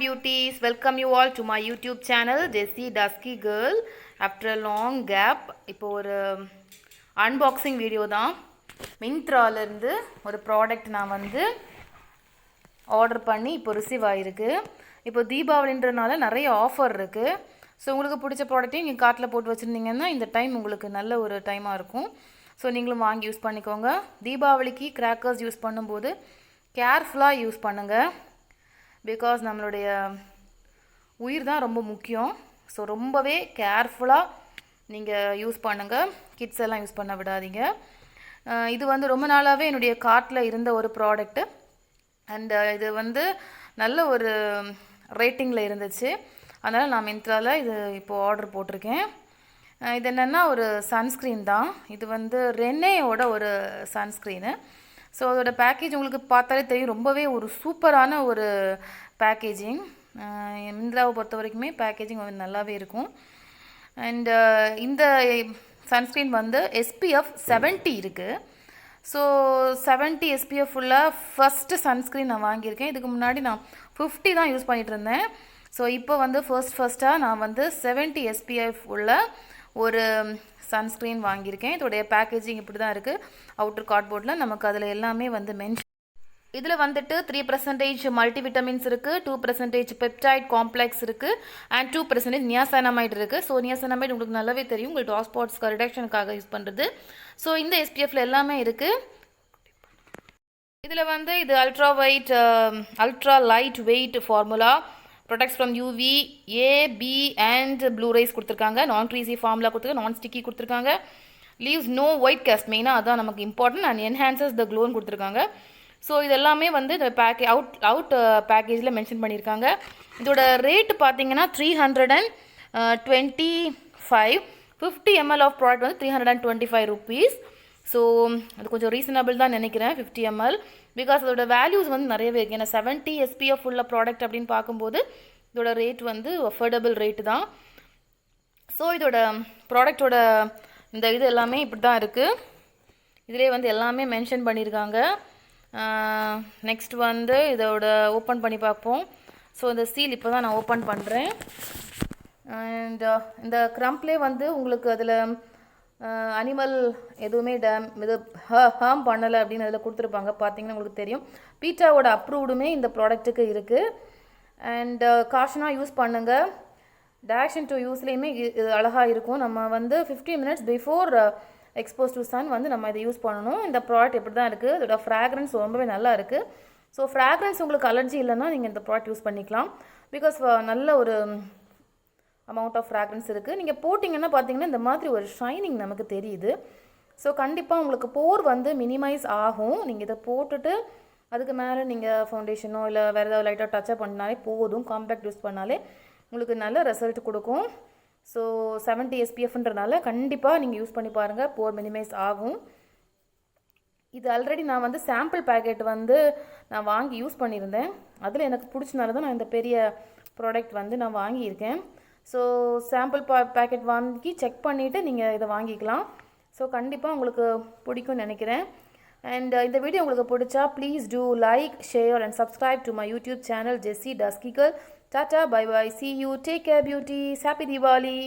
beauties, welcome you all to my YouTube channel Jessie Dusky Girl. After a long gap, இப்போ ஒரு unboxing video தான். மிந்த்ரால இருந்து ஒரு product நான் வந்து ஆர்டர் பண்ணி இப்போ ரிசீவ் ஆயிருக்கு. இப்போ தீபாவளின்றனால நிறைய ஆஃபர் இருக்கு. ஸோ உங்களுக்கு பிடிச்ச ப்ராடக்ட்டையும் நீங்கள் கார்ட்டில் போட்டு வச்சுருந்தீங்கன்னா இந்த டைம் உங்களுக்கு நல்ல ஒரு டைமாக இருக்கும். ஸோ நீங்களும் வாங்கி யூஸ் பண்ணிக்கோங்க. தீபாவளிக்கு கிராக்கர்ஸ் யூஸ் பண்ணும்போது கேர்ஃபுல்லாக யூஸ் பண்ணுங்கள். பிகாஸ் நம்மளுடைய உயிர் தான் ரொம்ப முக்கியம். ஸோ ரொம்பவே கேர்ஃபுல்லாக நீங்கள் யூஸ் பண்ணுங்கள். கிட்ஸ் எல்லாம் யூஸ் பண்ண விடாதீங்க. இது வந்து ரொம்ப நாளாகவே என்னுடைய கார்ட்டில் இருந்த ஒரு ப்ராடக்ட்டு. அண்ட் இது வந்து நல்ல ஒரு ரேட்டிங்கில் இருந்துச்சு. அதனால் நான் மிந்த்ராவில் இது இப்போது ஆர்டர் போட்டிருக்கேன். இது என்னென்னா ஒரு சன்ஸ்க்ரீன் தான். இது வந்து ரெனேயோட ஒரு சன்ஸ்க்ரீனு. ஸோ அதோட பேக்கேஜ் உங்களுக்கு பார்த்தாலே தெரியும், ரொம்பவே ஒரு சூப்பரான ஒரு பேக்கேஜிங். மிந்த்ராவை பொறுத்த வரைக்குமே பேக்கேஜிங் வந்து நல்லாவே இருக்கும். அண்ட் இந்த சன்ஸ்க்ரீன் வந்து SPF 70 இருக்குது. ஸோ 70 SPF உள்ள ஃபஸ்ட்டு சன்ஸ்க்ரீன் நான் வாங்கியிருக்கேன். இதுக்கு முன்னாடி நான் 50 தான் யூஸ் பண்ணிகிட்டு இருந்தேன். ஸோ இப்போ வந்து ஃபர்ஸ்ட்டாக நான் வந்து 70 SPF உள்ள ஒரு சன்ஸ்க்ரீன் வாங்கியிருக்கேன். இதோடைய பேக்கேஜிங் இப்படி தான் இருக்குது. அவுட்டர் கார்ட்போர்டில் நமக்கு அதில் எல்லாமே வந்து மென்ஷன். இதில் வந்துட்டு 3% மல்டிவிட்டமின்ஸ் இருக்குது, 2% பெப்டைட் காம்ப்ளெக்ஸ் இருக்குது, அண்ட் 2% நியாசனமைட் இருக்குது. ஸோ நியாசனமைட் உங்களுக்கு நல்லாவே தெரியும், உங்களுக்கு டார்க் ஸ்பாட்ஸ்க்கு ரிடக்ஷனுக்காக யூஸ் பண்ணுறது. ஸோ இந்த SPFல எல்லாமே இருக்குது. இதில் வந்து இது ultra light weight formula, products from UV, A, B and blue rays கொடுத்துருக்காங்க. நான் க்ரீசி ஃபார்முலா கொடுத்துருக்காங்க, நான் ஸ்டிக்கி கொடுத்துருக்காங்க. லீவ்ஸ் நோ ஒயிட் காஸ்ட், மெயினாக அதான் நமக்கு இம்பார்ட்டன்ட். அண்ட் என்ஹான்சஸ் த க்ளோன்னு கொடுத்துருக்காங்க. ஸோ இதெல்லாமே வந்து இந்த அவுட் பேக்கேஜில் மென்ஷன் பண்ணியிருக்காங்க. இதோட ரேட்டு பார்த்தீங்கன்னா 325. 50 ml ஆஃப் ப்ராடக்ட் வந்து 325 rupees. ஸோ அது கொஞ்சம் ரீசனபிள் தான் நினைக்கிறேன் 50 ml. பிகாஸ் அதோட வேல்யூஸ் வந்து நிறையவே இருக்குது. ஏன்னா 70 SPF உள்ள ப்ராடக்ட் அப்படின்னு பார்க்கும்போது இதோட ரேட் வந்து அஃபோர்டபுள் ரேட்டு தான். ஸோ இதோட ப்ராடக்டோட இந்த இது எல்லாமே இப்படி தான் இருக்குது. இதிலே வந்து எல்லாமே மென்ஷன் பண்ணியிருக்காங்க. நெக்ஸ்ட் வந்து இதோட ஓப்பன் பண்ணி பார்ப்போம். ஸோ இந்த சீல் இப்போ தான் நான் ஓப்பன் பண்ணுறேன். அண்ட் இந்த க்ரம்ப்லேயே வந்து உங்களுக்கு அதில் அனிமல் எதுவுமே இது ஹார்ம் பண்ணலை அப்படின்னு அதில் கொடுத்துருப்பாங்க. பார்த்தீங்கன்னா உங்களுக்கு தெரியும், பீட்டாவோட அப்ரூவ்டுமே இந்த ப்ராடக்ட்டுக்கு இருக்குது. அண்ட் காஷனாக யூஸ் பண்ணுங்கள். டேரக்ஷன் டு யூஸ்லேயுமே இது அழகாக இருக்கும். நம்ம வந்து 15 minutes before expose to sun வந்து நம்ம இதை யூஸ் பண்ணணும். இந்த ப்ராடக்ட் இப்படி தான் இருக்குது. இதோட ஃப்ராக்ரன்ஸ் ரொம்பவே நல்லா இருக்குது. ஸோ ஃப்ராக்ரன்ஸ் உங்களுக்கு அலர்ஜி இல்லைன்னா நீங்கள் இந்த ப்ராடக்ட் யூஸ் பண்ணிக்கலாம். பிகாஸ் நல்ல ஒரு அமௌண்ட் ஆஃப் ஃப்ராக்ரன்ஸ் இருக்குது. நீங்கள் போட்டிங்கன்னா பார்த்தீங்கன்னா இந்த மாதிரி ஒரு ஷைனிங் நமக்கு தெரியுது. ஸோ கண்டிப்பாக உங்களுக்கு போர் வந்து மினிமைஸ் ஆகும். நீங்கள் இதை போட்டுட்டு அதுக்கு மேலே நீங்கள் ஃபவுண்டேஷனோ இல்லை வேறு ஏதாவது லைட்டாக டச்சப் பண்ணாலே போதும். காம்பேக்ட் யூஸ் பண்ணாலே உங்களுக்கு நல்ல ரிசல்ட் கொடுக்கும். ஸோ 70 SPFன்றனால கண்டிப்பாக நீங்கள் யூஸ் பண்ணி பாருங்கள், போர் மினிமைஸ் ஆகும். இது ஆல்ரெடி நான் வந்து சாம்பிள் பேக்கெட் வந்து நான் வாங்கி யூஸ் பண்ணியிருந்தேன். அதில் எனக்கு பிடிச்சனால தான் நான் இந்த பெரிய ப்ராடக்ட் வந்து நான் வாங்கியிருக்கேன். ஸோ சாம்பிள் பேக்கெட் வாங்கி செக் பண்ணிவிட்டு நீங்கள் இதை வாங்கிக்கலாம். ஸோ கண்டிப்பாக உங்களுக்கு பிடிக்கும்னு நினைக்கிறேன். அண்ட் இந்த வீடியோ உங்களுக்கு பிடிச்சா please do like, share and subscribe to my YouTube channel Jessie Dusky Girl. Tata, bye bye, see you, take care beauties, happy Diwali.